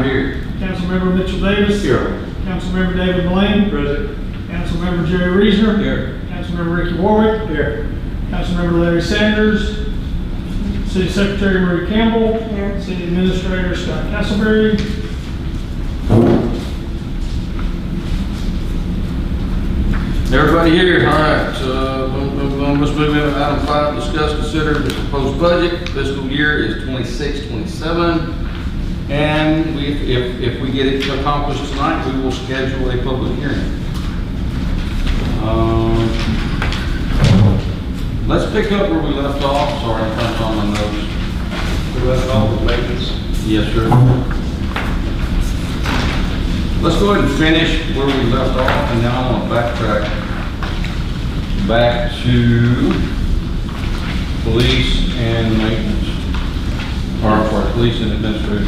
I'm here. Councilmember Mitchell Davis. Here. Councilmember David Blaine. Present. Councilmember Jerry Reasoner. Here. Councilmember Ricky Warwick. Here. Councilmember Larry Sanders. City Secretary Marie Campbell. Here. City Administrator Scott Castleberry. Everybody here, all right, let's move into item 5, discuss, consider the proposed budget. Fiscal year is 26-27. And if we get it accomplished tonight, we will schedule a public hearing. Let's pick up where we left off. Sorry, I'm trying to find my notes. We left off with maintenance. Yes, sir. Let's go ahead and finish where we left off, and now I want to backtrack back to police and maintenance, or for police and administrative.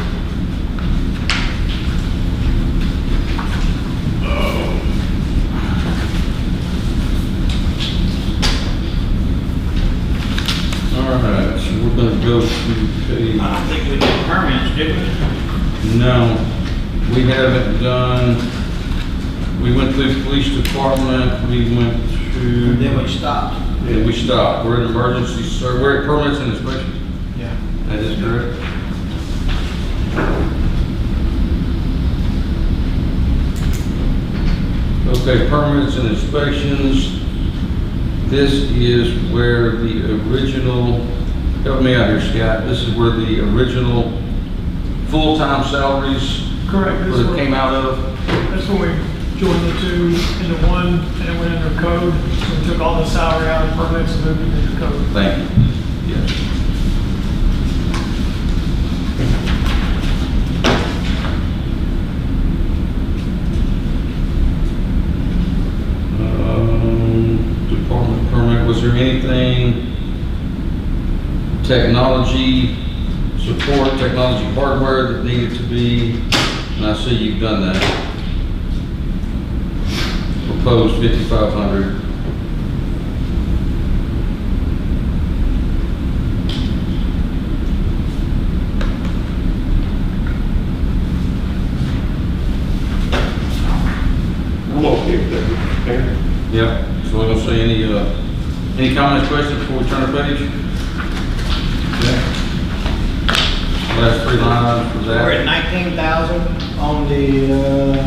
All right, so we're going to go to page. I don't think we did permits, did we? No, we haven't done, we went through the police department, we went to. Then we stopped. Yeah, we stopped. We're at emergency, we're at permits and inspections. Yeah. That is correct. Okay, permits and inspections. This is where the original, help me out here, Scott. This is where the original full-time salaries Correct. This that came out of. That's when we joined the two into one, and it went under code. So we took all the salary out of permits and moved it into code. Thank you. Yes. Department permit, was there anything, technology support, technology hardware that needed to be, and I see you've done that. Proposed 5,500. I'm okay with that. Yeah, so I don't see any comments, questions before we turn the page? Yeah. Last 3 line items for We're at that. 19,000 on the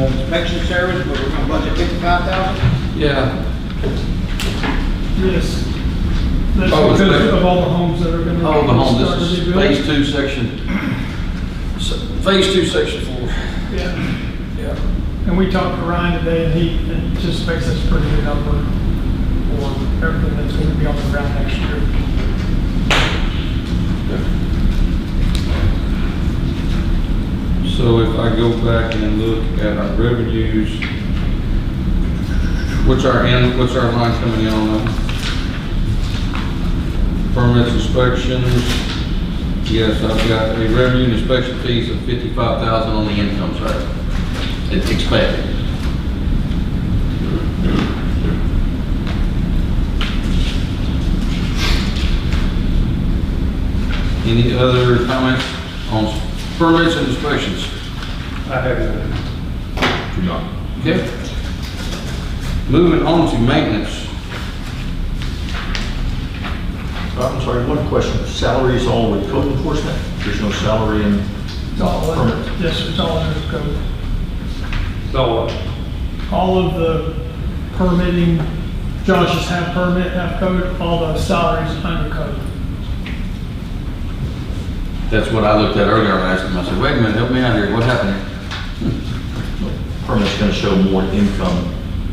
inspection service, but we're gonna budget 55,000. Yeah, Yes. That's Oh, it's because better. of all the homes that are going to. oh, the home, this is phase 2, phase 2, section 4. Yeah. Yeah. And we talked to Ryan today, and he anticipates that's a pretty good number for everything that's going to be on the ground next year. So if I go back and look at our revenues, what's our line coming in on them? Permits, inspections. Yes, I've got a revenue and inspection fees of 55,000 on the income side. It's expected. Any other comments on permits and inspections? I have none. Do not. Okay. Moving on to maintenance. I'm sorry, one question. Salary is all with code enforcement? There's no salary in It's all under, permit? yes, it's all under code. So, All of the permitting, Josh's have permit, have code, all the salaries under code. That's what I looked at earlier. I asked him, I said, wait a minute, help me out here. What happened here? Permit's gonna show more income,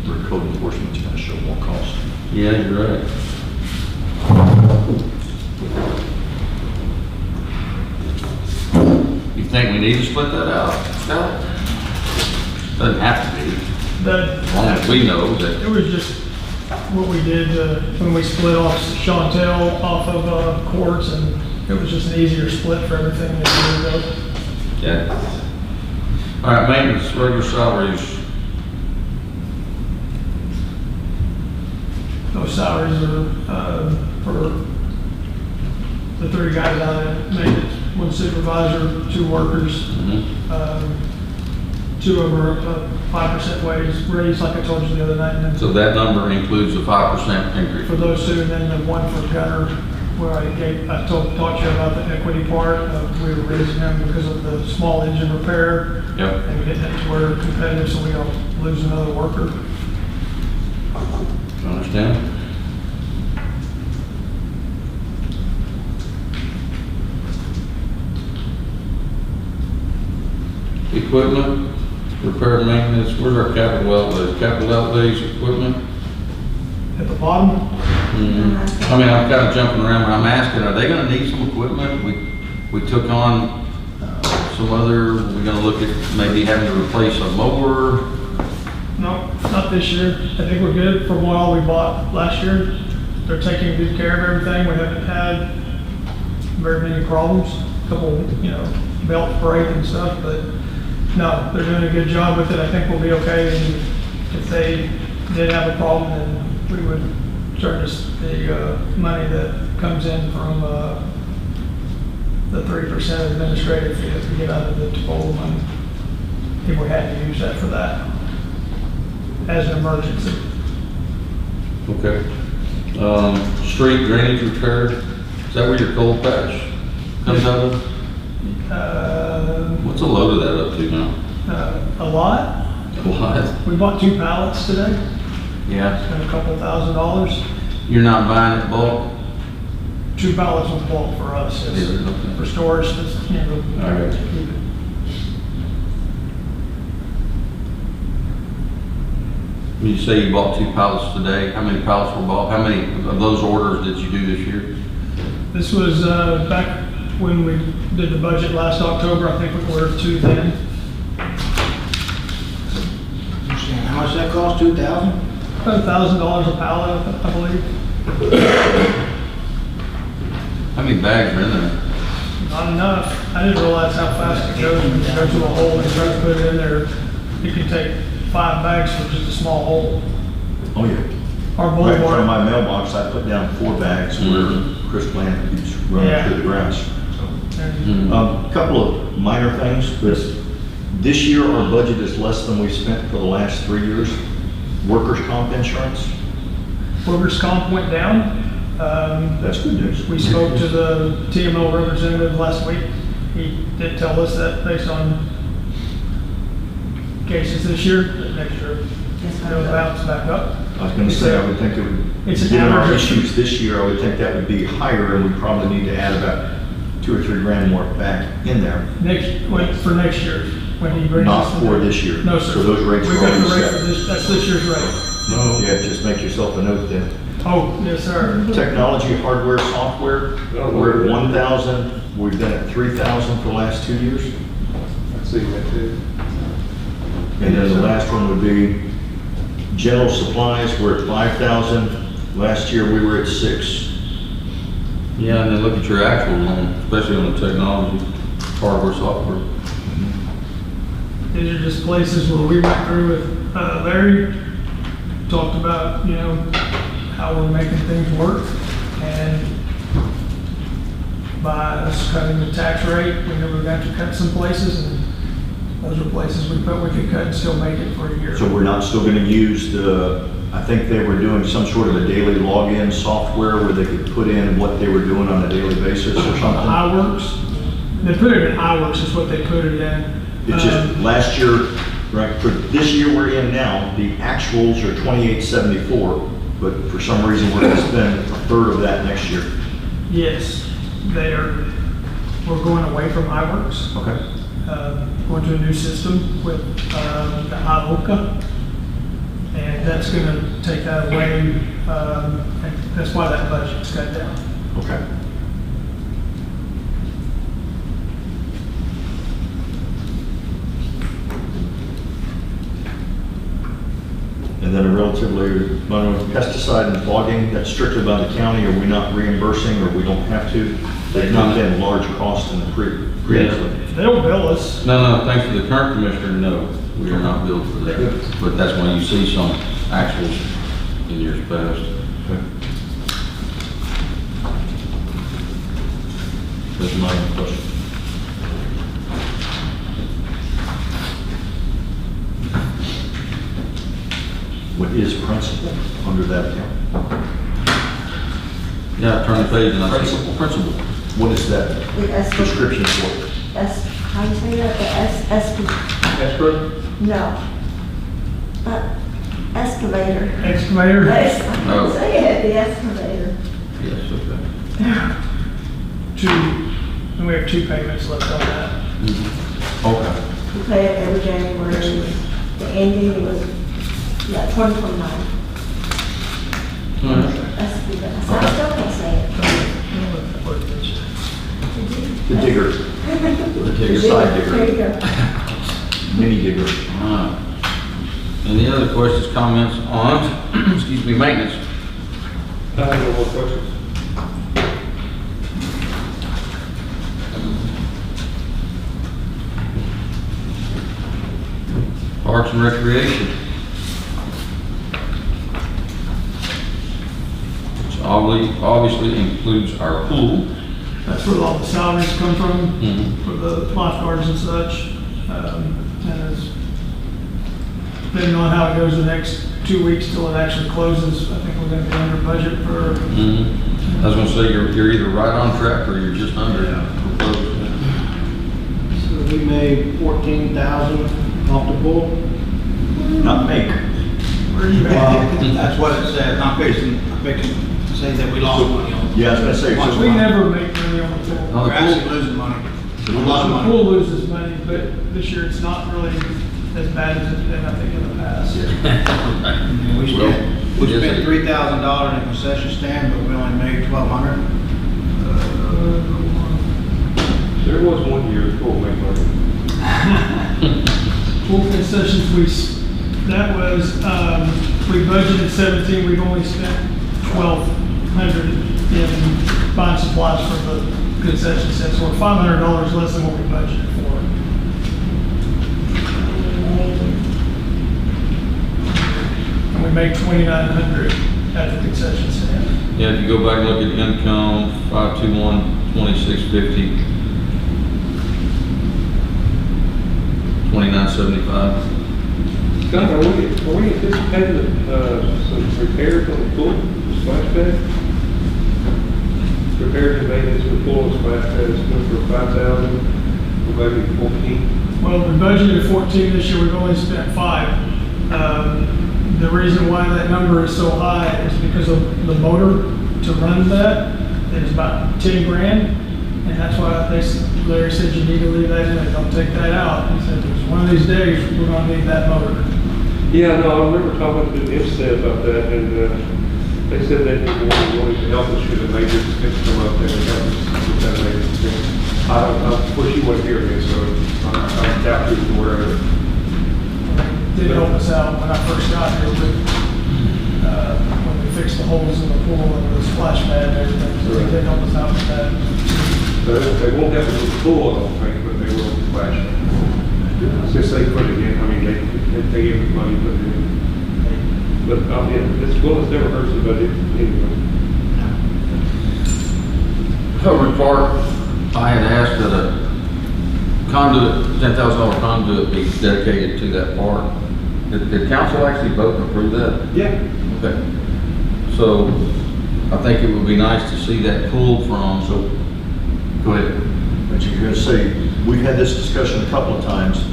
where code enforcement's gonna show more cost. Yeah, you're right. You think we need to split that out? No. Doesn't have to be. As long as we know that. It was just what we did when we split off Chantel off of courts, and it was just an easier split for everything that we did. Yeah. All right, maintenance, regular salaries. Those salaries are for the 3 guys out at maintenance. one supervisor, 2 workers. Mhm. 2 of them are 5% raise, like I told you the other night. And then So that number includes a 5% increase. for those 2, and then the one for Gunner, where I talked to you about the equity part. We were raising him because of the small engine repair. Yep. And getting it to where they're competitive, so we don't lose another worker. You understand? Equipment, repair and maintenance, where's our capital outlays? Capital outlays, equipment? At the bottom, I mean, I'm kind of jumping around, but I'm asking, are they gonna need some equipment? We took on some other, we're gonna look at maybe having to replace a mower. no, not this year. I think we're good from what all we bought last year. They're taking good care of everything. We haven't had very many problems. Couple, belt break and stuff, but no, they're doing a good job with it. I think we'll be okay. And if they did have a problem, then we would charge us the money that comes in from the 3% administrative fee that we get out of the total money. If we had to use that for that as an emergency. Okay. Street drainage repair, is that where your cold patch comes out of? What's the load of that up to now? A lot. What? We bought 2 pallets today, Yeah, spent a couple $1,000. you're not buying it bulk? 2 pallets was bulk for us. It's Yeah, okay. for storage, just, All right. to keep it. When you say you bought 2 pallets today, how many pallets were bought? How many of those orders did you do this year? This was back when we did the budget last October. I think we ordered 2 then. How much that cost, 2,000? About $1,000 a pallet, I believe. How many bags are in there? Not enough. I didn't realize how fast it goes when you go to a hole and try to put it in there. You can take 5 bags for just a small hole. Oh, yeah. Our Right in front of boulevard, my mailbox, I put down 4 bags where Chris Bland keeps running Yeah. through the grounds. and Couple of minor things, but this year our budget is less than we spent for the last 3 years. Workers' comp insurance, workers' comp went down. that's good news. We spoke to the TML representative last week. He did tell us that based on cases this year, that next year it'll bounce back up. I was gonna say, I would think it would, It's an given our average. issues this year, I would think that would be higher, and we probably need to add about 2 or 3 grand more back in there. For next year, when he brings Not us. for this year. No, sir. So those rates We've are got the already rate set. for this, that's this year's rate. No. Yeah, just make yourself a note then. Oh, yes, sir. Technology, hardware, software, we're at 1,000, we've been at 3,000 for the last 2 years. I see that too. And then the last one would be general supplies, we're at 5,000. Last year, we were at 6. Yeah, and then look at your actuals on, especially on the technology, hardware, software. These are just places where we went through with Larry, talked about, how we're making things work. And by us cutting the tax rate, we knew we were going to cut some places, and those are places we thought we could cut and still make it for a year. So we're not still gonna use I think they were doing some sort of a daily login software where they could put in what they were doing on a daily basis or something. iWorks, they put it in iWorks is what they put it in. It's just, last year, right, for this year we're in now, the actuals are 2874, but for some reason we're gonna spend a third of that next year. Yes, we're going away from iWorks, Okay. going to a new system with the iOka. And that's going to take that away, and that's why that budget's cut down. Okay. And then a relatively minor pesticide and fogging, that's strictly by the county, are we not reimbursing, or we don't have to? They've not been large cost in the previously. They don't bill us. No, thanks to the current commissioner, no, we are not billed for that. But that's when you see some actuals in years past. That's my question. What is principal under that account? Yeah, turn the page and I see Principal. principal. What is that The S, description for? S, how do you say that? The Escrow? no. Excavator. Excavator, I Oh. can't say it, the excavator. Yes, okay. and we have 2 payments left on that. Okay. We pay it every January. The ending was, 2029. Excavator. I still can't say it. The digger, the side There you digger, go. mini digger. All right. Any other questions, comments on, excuse me, maintenance? I have no more questions. Parks and Recreation. Which obviously includes our pool. That's where all the salaries come from, Mhm. for the lifeguards and such. And as, depending on how it goes the next 2 weeks till it actually closes, I think we're gonna be under budget for, I was gonna say, you're either right on track or you're just under. Proposed. So we made 14,000 off the pool. Not make. where are you Well, at? that's what it said. I'm fixing to say that we lost money on it. Yeah, I was gonna say, Watch so We never make money on the pool. On We're the actually pool? losing money. A lot of The money. pool loses money, but this year it's not really as bad as it's been, I think, in the past. And we Well, spent, we it is spent a- $3,000 in a concession stand, but we only made 1,200. There was one year the pool made money. Pool concessions, that was, we budgeted 17, we've only spent 1,200 in buying supplies for the concession stands, so we're $500 less than what we budgeted for. And we made 2,900 at the concession stand. Yeah, if you go back and look at income, 521, 2650, 2975. Scott, are we anticipating, some repairs on the pool, splash pad? Repairs and maintenance for the pool and splash pad is good for 5,000, or maybe 14. Well, we budgeted 14 this year, we've only spent 5. The reason why that number is so high is because of the motor to run that is about 10 grand. And that's why Larry said you need to leave that in, don't take that out. He said, "There's one of these days, we're gonna need that motor." Yeah, no, I remember talking to IFSTED about that, and, they said they didn't want to help us should a major expense come up there and help us with that major expense. I don't know, of course you weren't here then, so I doubt you were aware of it. Did help us out when I first got here with, when we fixed the holes in the pool and the splash pad and everything. So they did help us out with that. They won't have to do the pool, I don't think, but they will splash. Since they put it in, I mean, they give us money to put it in. But, yeah, it's never hurts the budget anyway. Covered Park, I had asked that a conduit, $10,000 conduit be dedicated to that park. Did council actually vote and approve that? Yeah. Okay. So I think it would be nice to see that pulled from, so, go ahead. But you're gonna say, we've had this discussion a couple of times.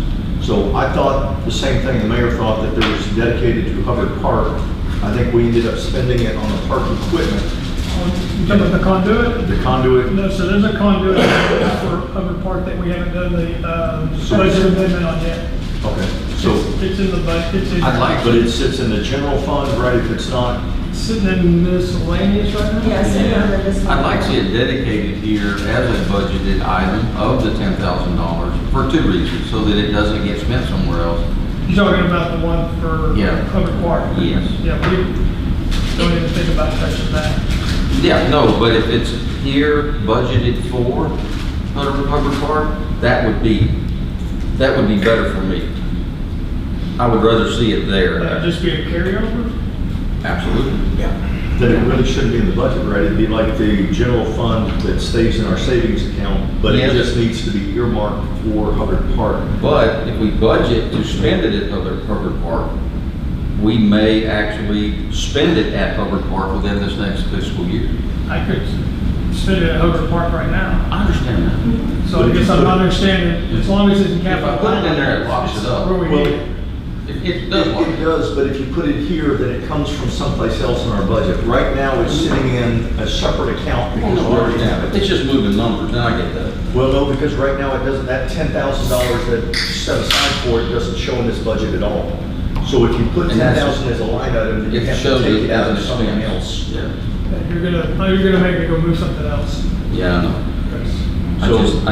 So I thought the same thing, the mayor thought that there was dedicated to Hubbard Park. I think we ended up spending it on the park equipment, You talking about the conduit? the conduit. No, so there's a conduit for Hubbard Park that we haven't done the, budget amendment on yet. Okay, so, It's in the budget, it's in. I'd like but it sits in the general fund, right? If it's not, Sitting in miscellaneous right now? Yes, and under this. I'd like to see it dedicated here as a budgeted item of the $10,000 for 2 reasons, so that it doesn't get spent somewhere else. You're talking about the one for Yeah. Hubbard Park? Yes. Yeah, we don't even think about touching that. Yeah, no, but if it's here budgeted for Hubbard Park, that would be better for me. I would rather see it there. That'd just be a carryover? Absolutely. then it really shouldn't be in the budget, right? It'd be like the general fund that stays in our savings account, but Yeah. it just needs to be earmarked for Hubbard Park. But if we budget to spend it at Hubbard Park, we may actually spend it at Hubbard Park within this next fiscal year. I could spend it at Hoover Park right now. I understand that. So I guess I'm not understanding, as long as it's in If capital. I put it in there, it locks it up. Where we need it. It does lock It it up. does, but if you put it here, then it comes from someplace else in our budget. Right now, it's sitting in a separate account because we already have it. It's just moving numbers, and I get that. Well, no, because right now it doesn't, that $10,000 that's set aside for it doesn't show in this budget at all. So if you put And that's- 10,000 as a line item, then you It have to shows take it it out as of an something expense. else. Yeah, You're gonna make me go move something else. yeah, I know. I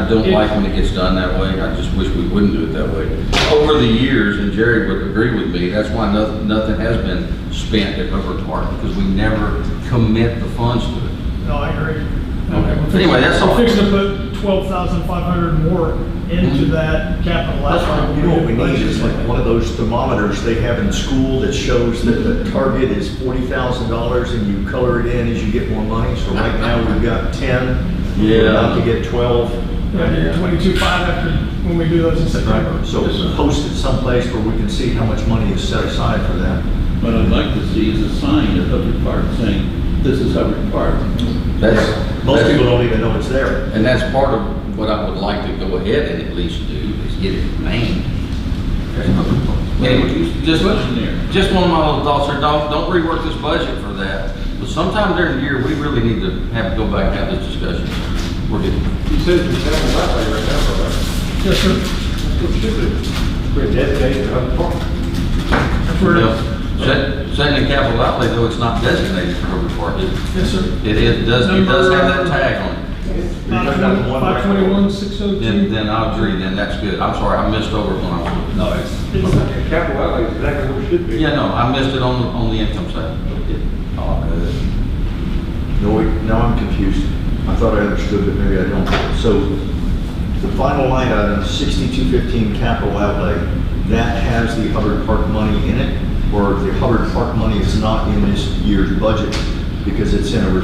don't like when it gets done that way. I just wish we wouldn't do it that way. Over the years, and Jerry would agree with me, that's why nothing has been spent at Hubbard Park, because we never commit the funds to it. No, I agree. Okay. Anyway, that's all. We're fixing to put 12,500 more into that capital That's outlay. fine. You know what we need is like one of those thermometers they have in school that shows that the target is $40,000 and you color it in as you get more money. So right now, we've got 10. We're about to get 12. Yeah, 22.5 after, when we do those in September. Right, so post it someplace where we can see how much money is set aside for that. What I'd like to see is a sign at Hubbard Park saying, this is Hubbard Park. Most people don't even know it's there. And that's part of what I would like to go ahead and at least do, is get it named. Anyway, just one of my little thoughts here, don't rework this budget for that. But sometime during the year, we really need to go back and have this discussion. We're getting, You said it's having that way right now, right? Yes, sir. It should be. We're dedicated to Hubbard Park. That's where, setting in capital outlay, though, it's not designated for Hubbard Park, is it? yes, sir. It does have that tag on it. 521,602. Then I'll agree, then that's good. I'm sorry, I missed over when I was. No, it's, Capital outlay is exactly what it should be. Yeah, no, I missed it on the income statement. oh, good. No, wait, now I'm confused. I thought I understood, but maybe I don't. So the final line item, 6215 capital outlay, that has the Hubbard Park money in it? Or the Hubbard Park money is not in this year's budget because it's in a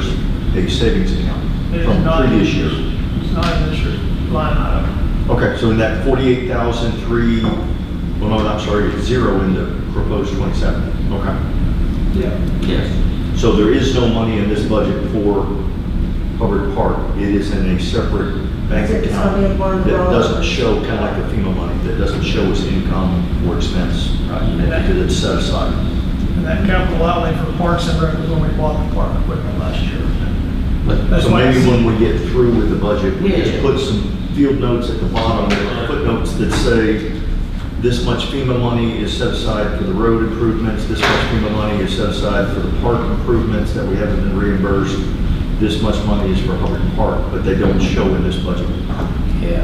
savings account It is from not in previous this years? year. It's not in this year's line item. Okay, so in that 48,003, well, no, I'm sorry, it's zero in the proposed 27. Okay. Yeah. Yes. So there is no money in this budget for Hubbard Park. It is in a separate bank It's account gonna be one of that those- doesn't show, kind of like the FEMA money, that doesn't show as income or expense. Because it's set aside. And that capital outlay for Parks and Rec was when we bought the park equipment last year. That's So why maybe it's- when we get through with the budget, we just Yeah. put some field notes at the bottom, footnotes that say, this much FEMA money is set aside for the road improvements, this much FEMA money is set aside for the park improvements that we haven't been reimbursed, this much money is for Hubbard Park, but they don't show in this budget. Yeah.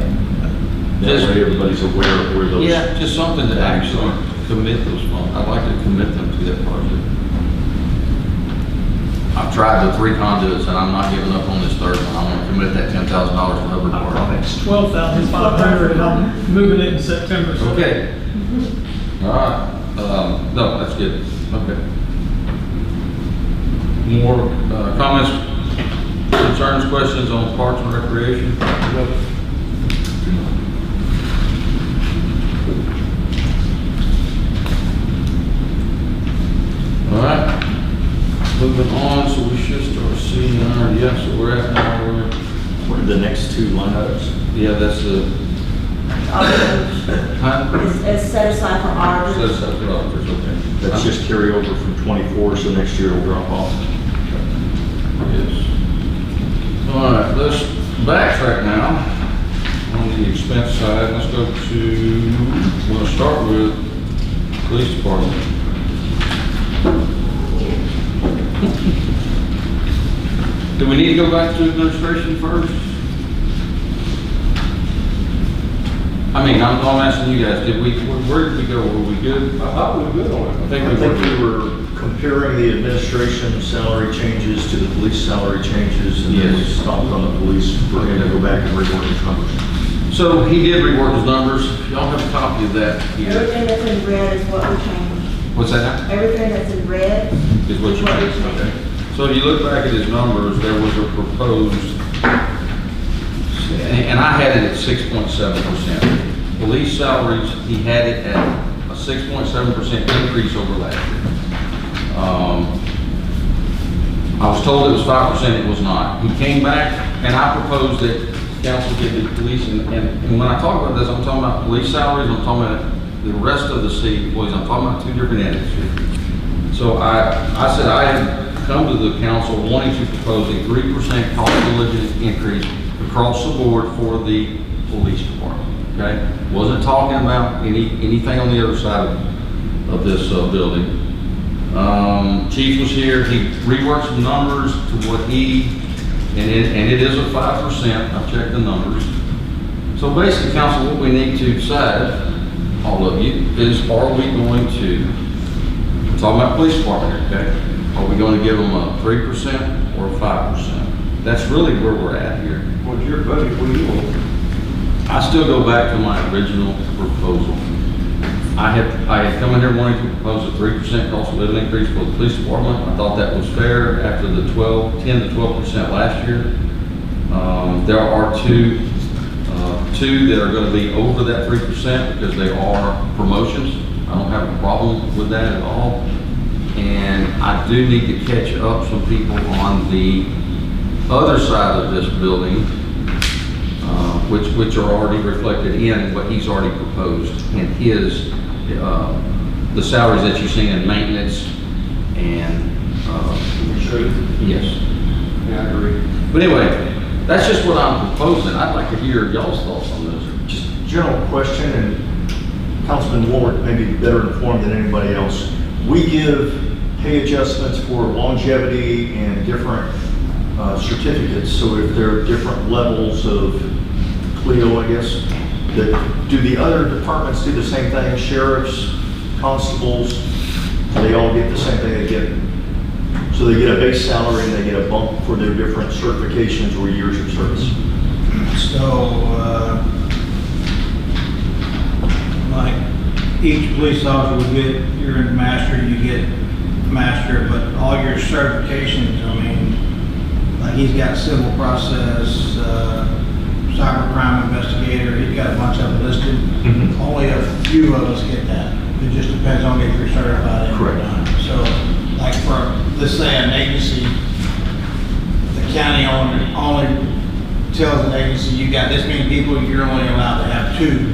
That way everybody's aware of where those. Yeah, just something to actually commit those funds. I'd like to commit them to that project. I've tried the 3 conduits and I'm not giving up on this third one. I want to commit that $10,000 to Hubbard Park. It's 12,500 and I'm moving it in September. so- Okay. All right. No, that's good. Okay. More comments, concerns, questions on Parks and Recreation? All right. Moving on, so we should start seeing our, yeah, so we're at our, What are the next 2 line items? yeah, that's the, huh? It's set aside for auditors. That's for auditors, okay. That's just carryover from 24, so next year it'll drop off. Yes. All right, let's backtrack now on the expense side. Let's go to, we'll start with police department. Do we need to go back to administration first? I mean, I'm asking you guys, where did we go? Were we good? I thought we were good on it. I think I we think were. we were comparing the administration salary changes to the police salary changes, and then we Yes. stopped on the police for him to go back and rework his numbers. So he did rework his numbers. Y'all have a copy of that here. Everything that's in red is what we changed. What's that now? Everything that's in red Is what you we changed, okay. So if you look back at his numbers, there was a proposed, and I had it at 6.7%. Police salaries, he had it at a 6.7% increase over last year. I was told it was 5%, it was not. He came back and I proposed that council give the police, and when I talk about this, I'm talking about police salaries, I'm talking about the rest of the city employees, I'm talking about two different entities. So I said I had come to the council wanting to propose a 3% cost of living increase across the board for the police department, okay? Wasn't talking about anything on the other side of this building. Chief was here, he reworked some numbers to what and it is a 5%, I checked the numbers. So basically, council, what we need to decide, all of you, is are we going to, we're talking about police department here, okay? Are we going to give them a 3% or a 5%? That's really where we're at here. What's your budget, what do you want? I still go back to my original proposal. I had come in here wanting to propose a 3% cost of living increase for the police department. I thought that was fair after the 10 to 12% last year. There are two that are going to be over that 3% because they are promotions. I don't have a problem with that at all. And I do need to catch up some people on the other side of this building, which are already reflected in what he's already proposed in his, the salaries that you've seen in maintenance and, yes. Yeah, I agree. But anyway, that's just what I'm proposing. I'd like to hear y'all's thoughts on this. Just general question, and Councilman Ward may be better informed than anybody else. We give pay adjustments for longevity and different certificates, so if there are different levels of Clio, I guess, do the other departments do the same thing? Sheriffs, constables, do they all get the same thing? They get, so they get a base salary and they get a bump for their different certifications or years of service? So, like, each police officer would get, you're in master, you get master, but all your certifications, I mean, like he's got civil process, cybercrime investigator, he's got a bunch of them listed. Mhm. Only a few of us get that. It just depends on if you're certified in or Correct. not. So, like for, let's say an agency, the county only tells an agency, you got this many people, you're only allowed to have 2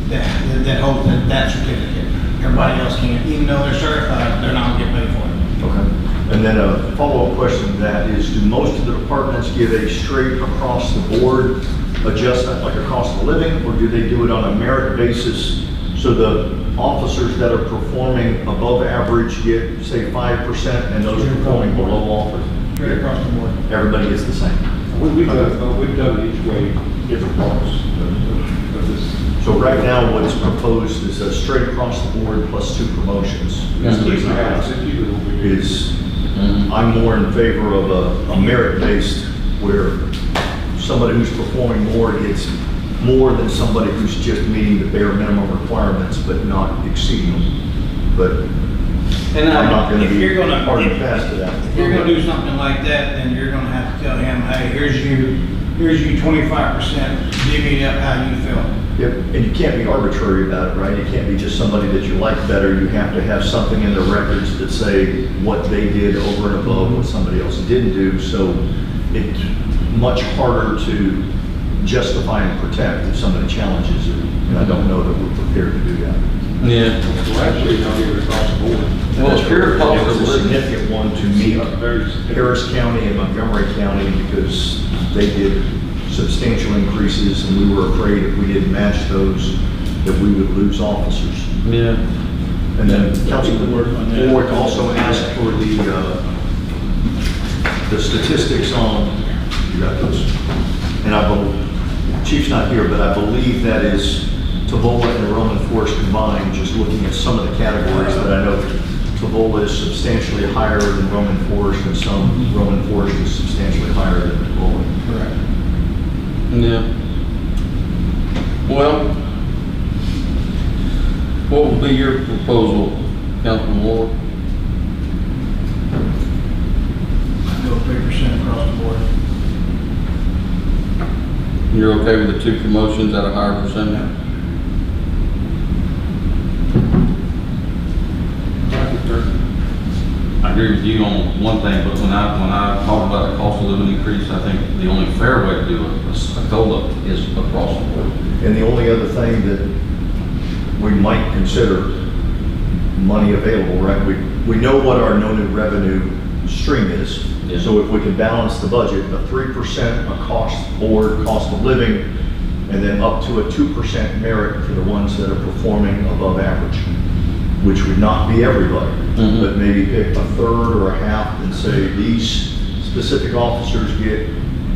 that hold that certificate. Everybody else can't, even though they're certified, they're not gonna get paid for it. Okay. And then a follow-up question to that is, do most of the departments give a straight across the board adjustment, like a cost of living, or do they do it on a merit basis? So the officers that are performing above average get, say, 5%, and those performing below office, Straight across the board. everybody gets the same? We've done it each way, different parts of this. So right now, what's proposed is a straight across the board plus 2 promotions. That's the reason I asked. Is I'm more in favor of a merit-based where somebody who's performing more gets more than somebody who's just meeting the bare minimum requirements but not exceeding them. But And I'm not gonna If be you're gonna- hard and fast to that. If you're gonna do something like that, then you're gonna have to tell him, hey, here's you 25%, divvy it up how you feel. Yep, and you can't be arbitrary about it, right? You can't be just somebody that you like better. You have to have something in the records that say what they did over and above what somebody else didn't do. So it's much harder to justify and protect if somebody challenges it. And I don't know that we're prepared to do that. Yeah. Well, actually, not even across the board. Well, it's pure cost It of was a living. significant one to meet Very significant. Harris County and Montgomery County because they did substantial increases, and we were afraid if we didn't match those, that we would lose officers. Yeah. And then Councilman Ward also asked for the statistics on, you got those? And I believe, Chief's not here, but I believe that is Tavola and Roman Forest combined, just looking at some of the categories that I know Tavola is substantially higher than Roman Forest, and some Roman Forest is substantially higher than Tavola. Correct. Yeah. Well, what would be your proposal, Councilman Ward? Go 3% across the board. You're okay with the 2 promotions at a higher percentage? agree with you on one thing, but when I talk about a cost of living increase, I think the only fair way to do a COLA is across the board. And the only other thing that we might consider money available, right? We know what our no new revenue stream is. Yeah. So if we can balance the budget, a 3% across the board cost of living, and then up to a 2% merit for the ones that are performing above average, which would not be everybody, Mhm. but maybe pick a third or a half and say these specific officers get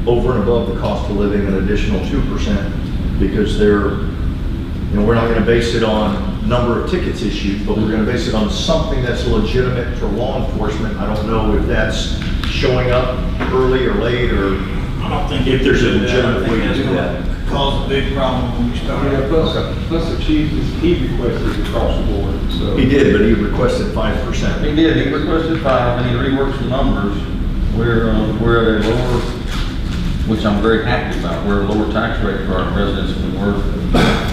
over and above the cost of living an additional 2% because they're, we're not gonna base it on number of tickets issued, but we're gonna base it on something that's legitimate for law enforcement. I don't know if that's showing up early or late, or I don't think if there's a I legitimate think way to that's do gonna that. cause a big problem when we start. Yeah, plus the chief, he requested across the board, so. He did, but he requested 5%. He did, he requested 5, and he reworked some numbers. We're at a lower, which I'm very happy about, we're at a lower tax rate for our residents than we were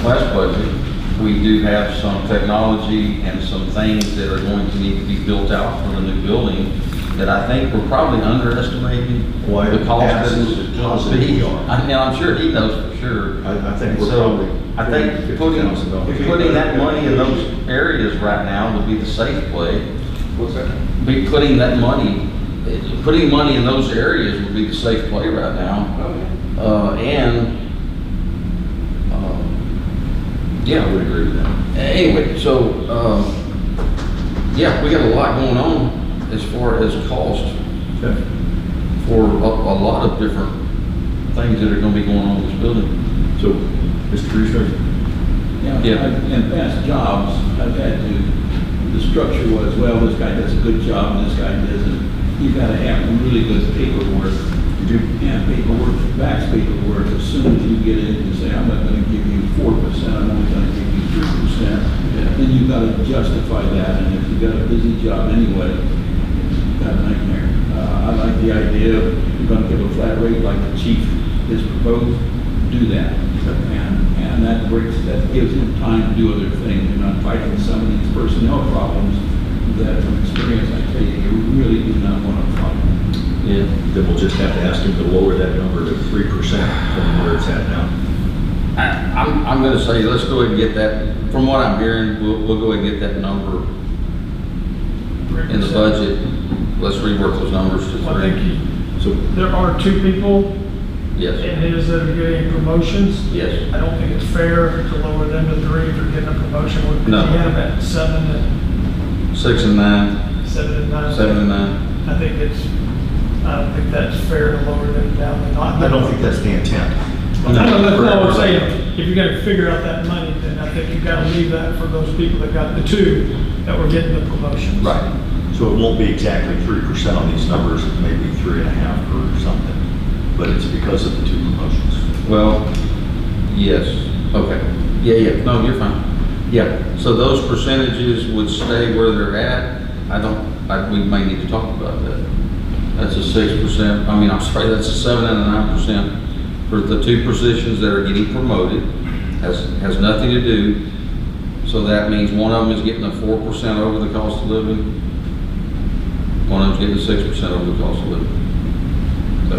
last budget. We do have some technology and some things that are going to need to be built out for the new building that I think we're probably underestimating Why the cost that absolutely it's going to positive be. we are. I'm sure he knows for sure. I think we're So, probably I think $50,000. putting that money in those areas right now would be the safe play. What's that? Be putting that money, putting money in those areas would be the safe play right now. Yeah, I would agree with that. Anyway, so, yeah, we got a lot going on as far as cost Okay. for a lot of different things that are gonna be going on in this building. So, Mr. Brewster? Yeah. In past jobs, I've had to, the structure was, well, this guy does a good job and this guy doesn't. You gotta have really good paperwork. And paperwork backs paperwork. As soon as you get in and say, I'm not gonna give you 4%, I'm only gonna give you 3%, then you gotta justify that. And if you've got a busy job anyway, you've got a nightmare. I like the idea of you're gonna give a flat rate like the chief has proposed, do that. And that gives him time to do other things. You're not fighting some of these personnel problems that from experience, I tell you, you really do not want to fight. Yeah. Then we'll just have to ask him to lower that number to 3% from where it's at now. I'm gonna say, let's go ahead and get that, from what I'm hearing, we'll go ahead and get that number in the budget. Let's rework those numbers to I think 3. So, there are 2 people Yes, in his that are getting promotions. yes. I don't think it's fair to lower them to 3 for getting a promotion. We No. have at 7 and 6 and 9, 7 and 9. 7 and 9. I don't think that's fair to lower them down and not. I don't think that's the intent. No, I'm saying, if you're gonna figure out that money, then I think you gotta leave that for those people that got the 2 that were getting the promotions. Right. So it won't be exactly 3% on these numbers, it may be 3.5 or something, but it's because of the 2 promotions. Well, yes, okay. Yeah, no, you're fine. Yeah, so those percentages would stay where they're at. We may need to talk about that. That's a 6%, that's a 7 and a 9% for the 2 positions that are getting promoted. Has nothing to do, so that means one of them is getting a 4% over the cost of living. One of them's getting a 6% over the cost of living. So,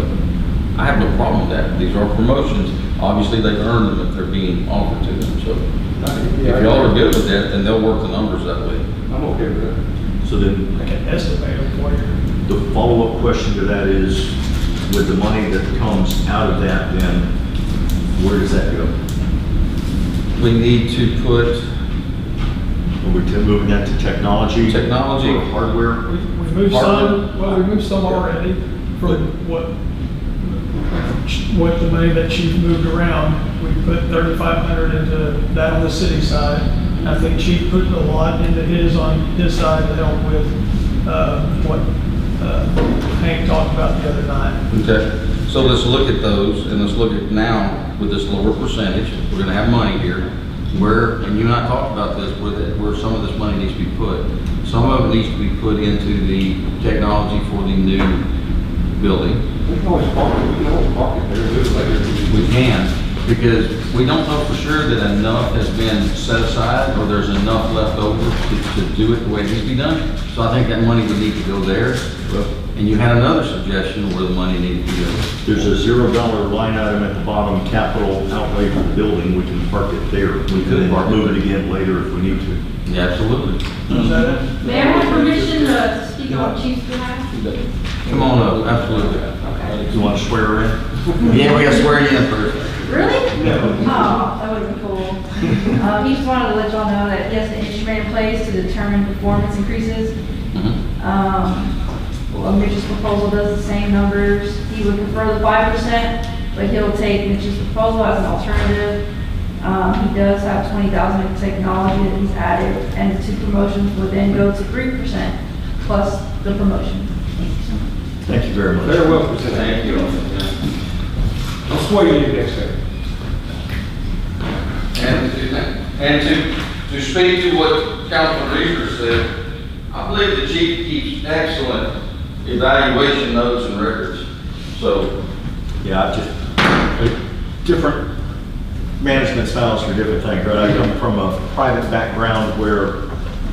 I have no problem with that. These are promotions. Obviously, they've earned them if they're being offered to them, so. If y'all are good with that, then they'll work the numbers that way. I'm okay with that. So then, I can estimate them for you. the follow-up question to that is, with the money that comes out of that, then where does that go? We need to put Are we moving that to technology? Technology. Or hardware? We moved some already from what the money that Chief moved around. We put 3,500 into that on the city side. I think Chief put a lot into his on his side to help with what Hank talked about the other night. Okay, so let's look at those, and let's look at now with this lower percentage, we're gonna have money here, where, and you and I talked about this, where some of this money needs to be put. Some of it needs to be put into the technology for the new building. We can always park it there and do it later. We can, Because we don't know for sure that enough has been set aside, or there's enough left over to do it the way it needs to be done. So I think that money would need to go there. And you had another suggestion where the money needed to go. There's a $0 line item at the bottom, capital outlay for the building, we can park it there. We can then move it again later if we need to. Yeah, absolutely. Is that it? May I have permission to speak on Chief's behalf? Come on up, absolutely. Okay. You want to swear her in? Yeah, we gotta swear you in first. Really? Oh, that would be cool. He just wanted to let y'all know that he has an instrument in place to determine performance increases. Well, Mitch's proposal does the same numbers. He would prefer the 5%, but he'll take Mitch's proposal as an alternative. He does have 20,000 in technology that he's added, and the 2 promotions would then go to 3% plus the promotion. Thank you so much. Thank you very much. Very well presented. Thank you. I'll swear you in next time. And to speak to what Councilman Reeser said, I believe the chief keeps excellent evaluation notes and records. So, Yeah, different management styles for different things, right? I come from a private background where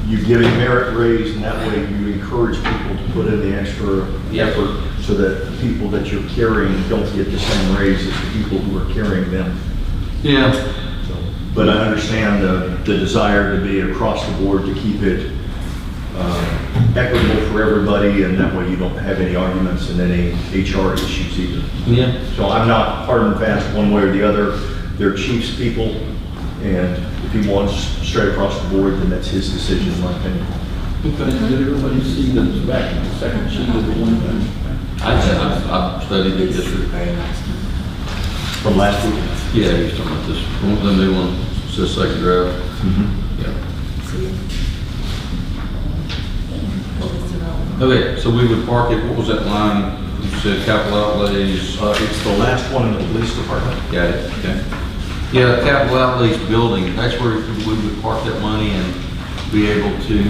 you give a merit raise, and that way you encourage people to put in the extra Yes. effort so that the people that you're carrying don't get the same raise as the people who are carrying them. yeah, So, but I understand the desire to be across the board to keep it equitable for everybody, and that way you don't have any arguments and any HR issues either. yeah. So I'm not hard and fast one way or the other. They're chief's people, and if he wants straight across the board, then that's his decision, in my opinion. Did everybody see the back, the second sheet of the one thing? I've studied it yesterday. Very nice. From last week. Yeah, he's talking about this, the new one, says second draft. Yeah. Okay, so we would park it, what was that line? You said capital outlays. It's the last one in the police department. Got it, okay. Yeah, capital outlays building, that's where we would park that money and be able to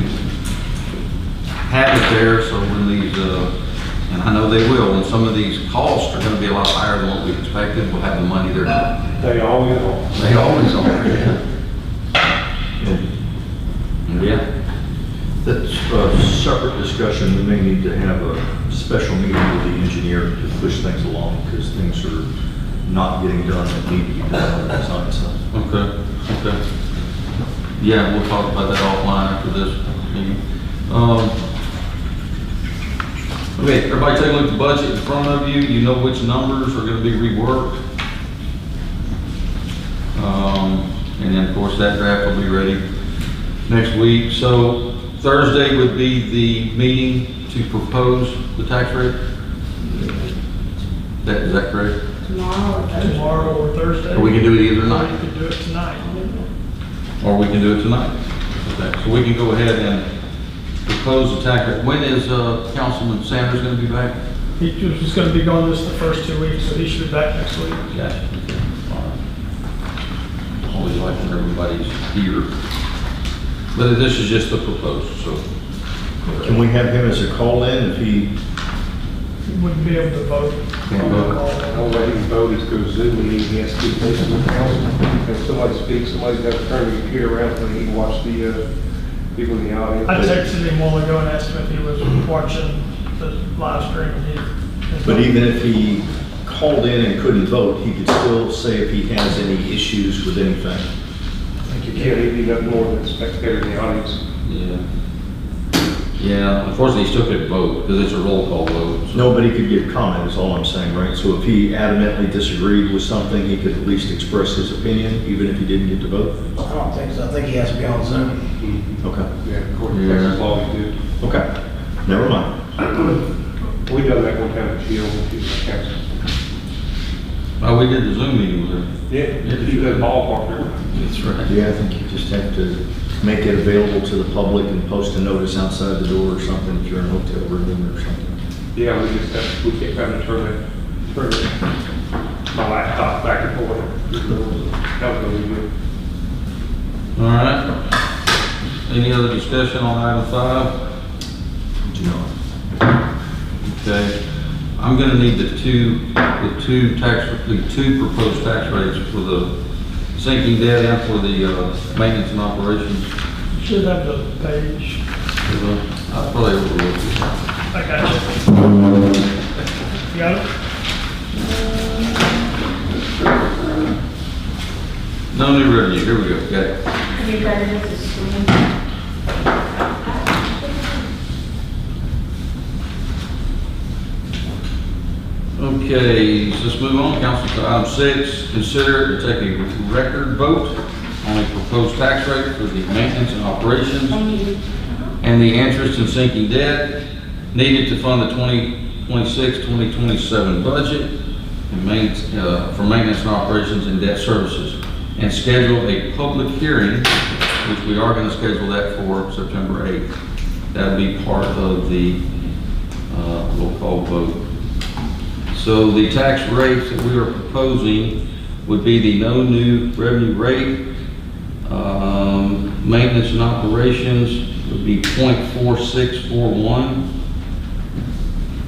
have it there, so when these, and I know they will, when some of these costs are gonna be a lot higher than what we expected, we'll have the money there. They always are. They always are, yeah. That's a separate discussion. We may need to have a special meeting with the engineer to push things along, because things are not getting done that need to be done on the design side. Okay, okay. Yeah, we'll talk about that offline after this meeting. Okay, everybody take a look at the budget in front of you. You know which numbers are gonna be reworked. And then, of course, that draft will be ready next week. So Thursday would be the meeting to propose the tax rate? Is that correct? Tomorrow or Thursday. Tomorrow or Thursday. Or we can do it either Or night. you could do it tonight. Or we can do it tonight. Okay, so we can go ahead and propose the tax rate. When is Councilman Sanders gonna be back? He was just gonna be gone this the first 2 weeks, so he should be back next week. Gotcha. Okay, all right. Always like when everybody's here. But this is just the proposal, so. Can we have him as a call-in if he, He wouldn't be able to vote. Can't on the vote. call. The only way he can vote is through Zoom, and he has to be facing the council. If somebody speaks, somebody's got to turn the computer around so he can watch the people in the audience. I texted him a while ago and asked him if he was watching the live stream. and he- but even if he called in and couldn't vote, he could still say if he has any issues with anything. I think you can't even be nothing more than a spectator in the audience. Yeah. Yeah, unfortunately, he still couldn't vote because it's a roll call vote. so- Nobody could give comment, is all I'm saying, right? So if he adamantly disagreed with something, he could at least express his opinion, even if he didn't get to vote? I don't think so. I think he has to be on Zoom. Okay. Yeah, according to Texas law, we do. Okay, never mind. We done that one time at Shield, when she was council. Oh, we did the Zoom meeting with her. Yeah, she was at ballpark there. That's right. Yeah, I think you just have to make it available to the public and post a notice outside the door or something if you're in a hotel room or something. Yeah, we just have, we kept having to turn my laptop back and forth. That was really good. All right. Any other discussion on item 5? Do not. Okay. I'm gonna need the two proposed tax rates for the sinking debt and for the, maintenance and operations. Should have the page. I probably overlooked it. I got you. You got it? No new revenue, here we go, got it. You got it at the screen. Okay, so let's move on, council, to item 6, consider to take a record vote on a proposed tax rate for the maintenance and operations and the interest and sinking debt needed to fund the 2026-2027 budget and for maintenance and operations and debt services, and schedule a public hearing, which we are going to schedule that for September 8th. That'll be part of the roll call vote. So the tax rates that we are proposing would be the no new revenue rate. Maintenance and operations would be 0.4641.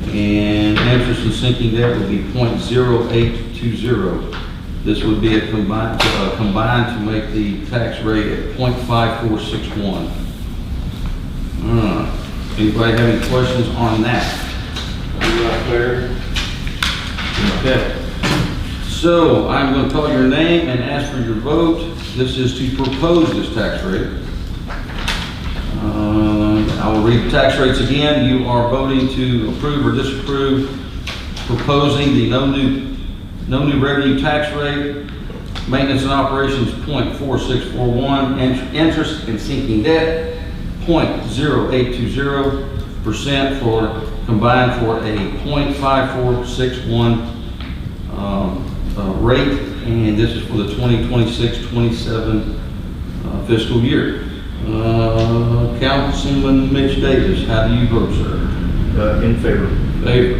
And interest and sinking debt would be 0.0820. This would be a combined to make the tax rate at 0.5461. Anybody have any questions on that? Not clear. Okay. So I'm going to call your name and ask for your vote. This is to propose this tax rate. I will read the tax rates again. You are voting to approve or disapprove proposing the no new revenue tax rate, maintenance and operations 0.4641, interest and sinking debt 0.0820% for combined for a 0.5461 rate, and this is for the 2026-27 fiscal year. Councilman Mitch Davis, how do you vote, sir? In favor. Favor.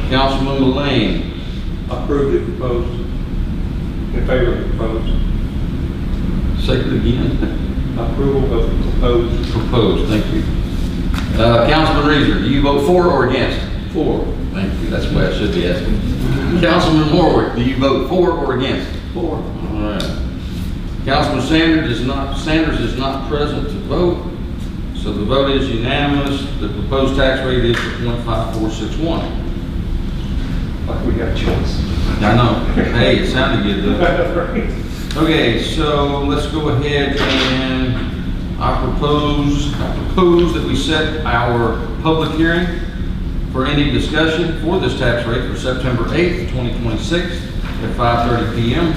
Councilman Mullane, Approved the proposed. In favor of the proposed. say it again. Approval of the proposed. Proposed, thank you. Councilman Reaser, do you vote for or against? For. Thank you, that's the way I should be asking. Councilman Warwick, do you vote for or against? For. All right. Councilman Sanders is not present to vote, so the vote is unanimous. The proposed tax rate is 0.5461. Like we got a choice. I know. Hey, it sounded good though. Okay, so let's go ahead and I propose that we set our public hearing for any discussion for this tax rate for September 8th, 2026 at 5:30 p.m.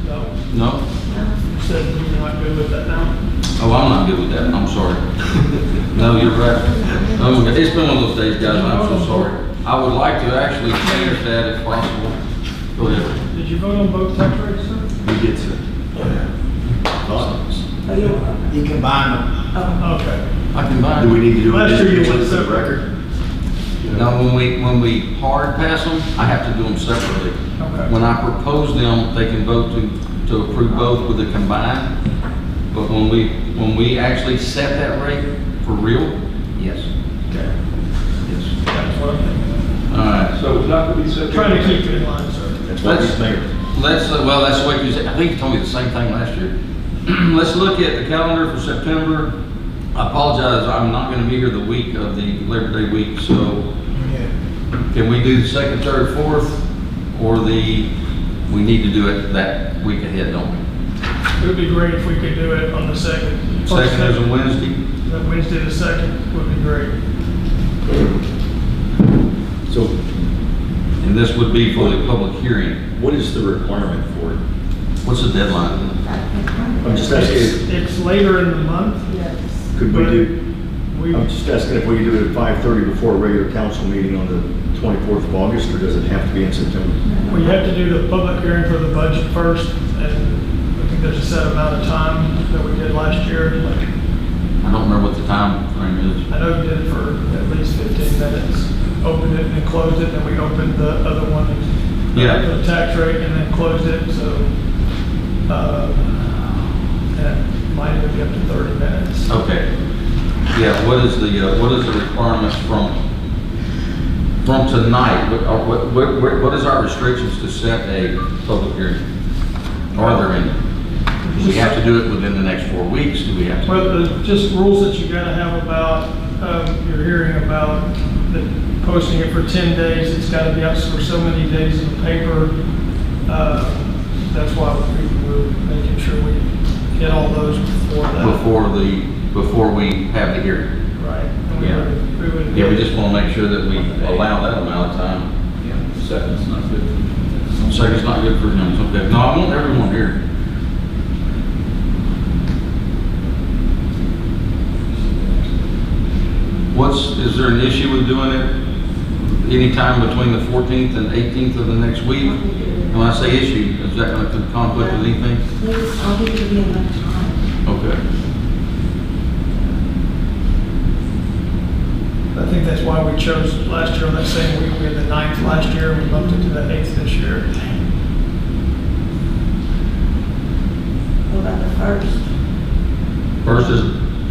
No. No? You said you're not good with that now? Oh, I'm not good with that. I'm sorry. No, you're right. Oh my God, it's been one of those days, guys. I'm so sorry. I would like to actually change that if possible. Go ahead. Did you vote on both tax rates, sir? We did, sir. Oh, you, You combine them. Okay. I can buy Do we need to do Last it year you individually went for the separate. record? No, when we hard pass them, I have to do them separately. Okay. When I propose them, they can vote to approve both with the combined. But when we actually set that rate for real, yes. Okay. Yes. That's what I'm thinking. All right. So it's not to be set. Trying to keep it in line, sir. That's what he's mayor. Well, that's the way you said, I think you told me the same thing last year. Let's look at the calendar for September. I apologize, I'm not gonna be here the week of the Labor Day week, so can we do the second, third, fourth? Or we need to do it that week ahead, don't we? It would be great if we could do it on the second. Second is a Wednesday. That Wednesday the second would be great. So And this would be for the public hearing. what is the requirement for it? What's the deadline? I'm just asking, It's later in the month. yes. could we do, We, I'm just asking if we could do it at 5:30 before a regular council meeting on the 24th of August, or does it have to be in September? we have to do the public hearing for the budget first, and I think there's a set amount of time that we did last year. Like, I don't remember what the time frame is. I know you did it for at least 15 minutes. Opened it and closed it, and we opened the other one. Yeah. For the tax rate, and then closed it, so, and it might even be up to 30 minutes. Okay. Yeah, what is the requirements from from tonight, what is our restrictions to set a public hearing? Are there any? Do we have to do it within the next 4 weeks? Do we have to? Well, the just rules that you gotta have about, you're hearing about, the posting it for 10 days, it's gotta be up for so many days in the paper. That's why we're making sure we get all those before that. Before we have the hearing? Right. Yeah. Yeah, we just want to make sure that we allow that amount of time. Yeah, second's not good. Second's not good for him, it's okay. No, I want everyone here. Is there an issue with doing it anytime between the 14th and 18th of the next week? And when I say issue, is that going to conflict with anything? I'll give you enough time. Okay. I think that's why we chose last year on that same week. We had the 9th last year, we bumped it to the 8th this year. What about the first? First is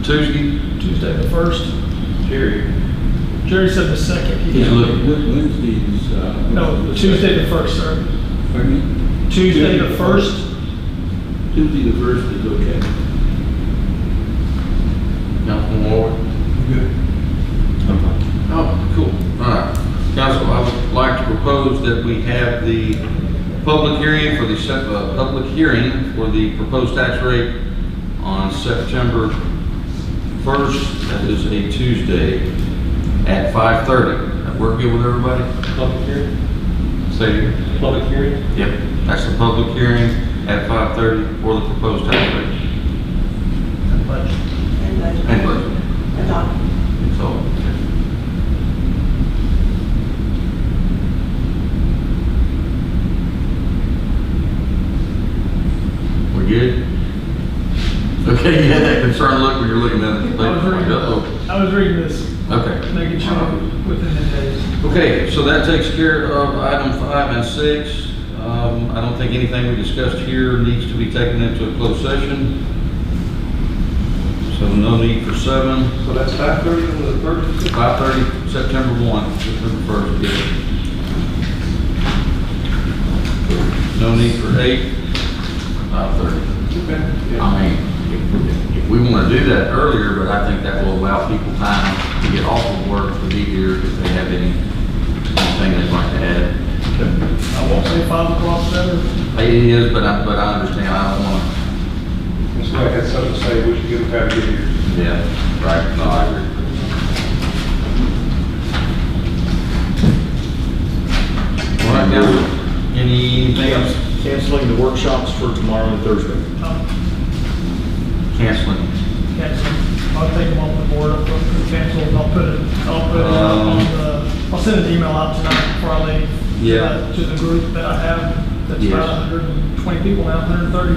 Tuesday. Tuesday the 1st. Jerry said the 2nd. He's looking. Wednesday's, No, Tuesday the 1st, sir. Pardon me? Tuesday the 1st. Tuesday the 1st is okay. Councilman Ward? Good. Oh, cool. All right. Council, I would like to propose that we have the public hearing for the proposed tax rate on September 1st. That is a Tuesday at 5:30. That work good with everybody? Public hearing? Say it again. Public hearing? Yep, that's the public hearing at 5:30 for the proposed tax rate. And budget. And budget. And budget. Adopt. So, we good? Okay, you had that concerned look when you're looking at the paper. I was reading this, Okay. making sure within the days. Okay, so that takes care of item 5 and 6. I don't think anything we discussed here needs to be taken into a closed session. So no need for 7. So that's 5:30 on the 1st? 5:30, September September 1st, yes. No need for 8, 5:30. Okay. I mean, if we want to do that earlier, but I think that will allow people time to get off of work to be here if they have anything they'd like to add. I won't say 5 o'clock better. It is, but I understand, I don't want If somebody has something to say, we should give them time to get here. to, yeah, right, no, I agree. All right, now, anything else? Canceling the workshops for tomorrow and Thursday. Canceling. Cancel. I'll take them off the board, I'll cancel, and I'll put it up on the, I'll send an email out tonight before I leave. Yeah. To the group that I have, that's Yes. about 120 people now, 130.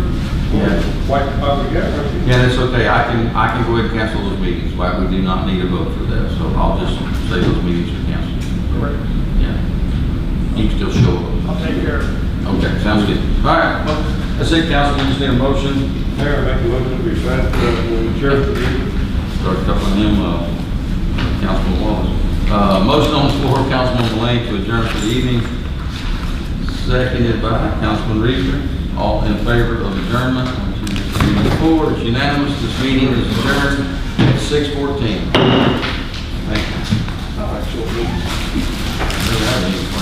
Yeah. White Deposit, yeah, right. Yeah, that's okay, I can go ahead and cancel those meetings, like, we do not need a vote for that, so I'll just say those meetings are canceled. Correct. Yeah. You can still show up. I'll take care of it. Okay, sounds good. All right, well, that's it, council, we just need a motion. Mayor, make the motion to be signed for the chair for the meeting. Start coupling him, Councilman Wallace. Motion on the floor, Councilman Lane to adjourn for the evening. Seconded by Councilman Reeser. All in favor of adjournment? 1, 2, 3, 4. It's unanimous. This meeting is adjourned at 6:14. Thank you. All right, so. Never had any.